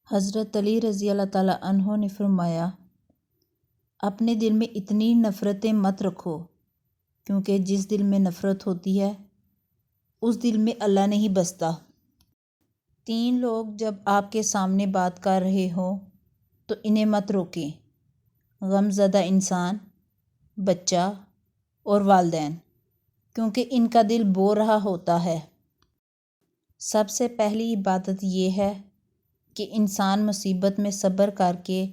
حضرت علی رضی اللہ تعالیٰ عنہ نے فرمایا، اپنے دل میں اتنی نفرتیں مت رکھو، کیونکہ جس دل میں نفرت ہوتی ہے اس دل میں اللہ نہیں بستا۔ 3 لوگ جب آپ کے سامنے بات کر رہے ہوں تو انہیں مت روکیں: غم زدہ انسان، بچہ اور والدین، کیونکہ ان کا دل بو رہا ہوتا ہے۔ سب سے پہلی عبادت یہ ہے کہ انسان مصیبت میں صبر کر کے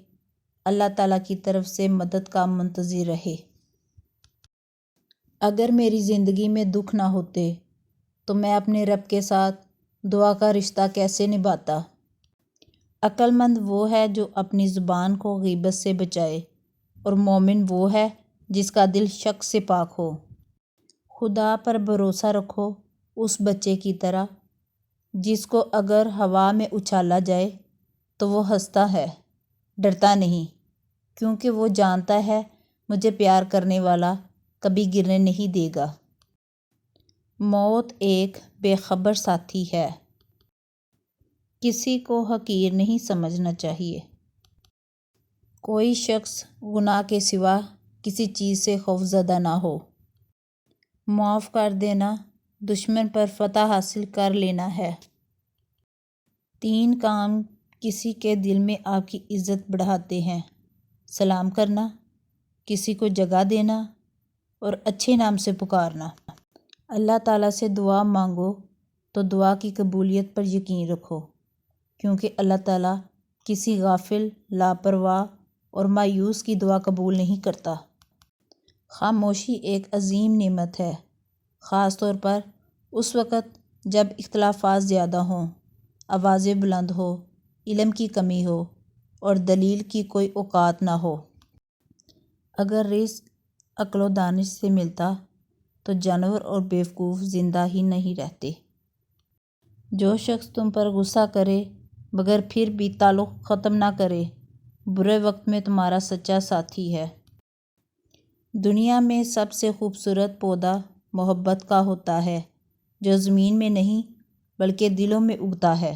اللہ تعالیٰ کی طرف سے مدد کا منتظر رہے۔ اگر میری زندگی میں دکھ نہ ہوتے تو میں اپنے رب کے ساتھ دعا کا رشتہ کیسے نبھاتا؟ عقل مند وہ ہے جو اپنی زبان کو غیبت سے بچائے، اور مومن وہ ہے جس کا دل شک سے پاک ہو۔ خدا پر بھروسہ رکھو اس بچے کی طرح جس کو اگر ہوا میں اچھالا جائے تو وہ ہنستا ہے، ڈرتا نہیں، کیونکہ وہ جانتا ہے مجھے پیار کرنے والا کبھی گرنے نہیں دے گا۔ موت ایک بے خبر ساتھی ہے، کسی کو حقیر نہیں سمجھنا چاہیے۔ کوئی شخص گناہ کے سوا کسی چیز سے خوفزدہ نہ ہو۔ معاف کر دینا دشمن پر فتح حاصل کر لینا ہے۔ 3 کام کسی کے دل میں آپ کی عزت بڑھاتے ہیں: سلام کرنا، کسی کو جگہ دینا اور اچھے نام سے پکارنا۔ اللہ تعالیٰ سے دعا مانگو تو دعا کی قبولیت پر یقین رکھو، کیونکہ اللہ تعالیٰ کسی غافل، لاپرواہ اور مایوس کی دعا قبول نہیں کرتا۔ خاموشی ایک عظیم نعمت ہے، خاص طور پر اس وقت جب اختلافات زیادہ ہوں، آوازیں بلند ہوں، علم کی کمی ہو اور دلیل کی کوئی اوقات نہ ہو۔ اگر رزق عقل و دانش سے ملتا تو جانور اور بیوقوف زندہ ہی نہیں رہتے۔ جو شخص تم پر غصہ کرے مگر پھر بھی تعلق ختم نہ کرے، برے وقت میں تمہارا سچا ساتھی ہے۔ دنیا میں سب سے خوبصورت پودا محبت کا ہوتا ہے، جو زمین میں نہیں بلکہ دلوں میں اگتا ہے۔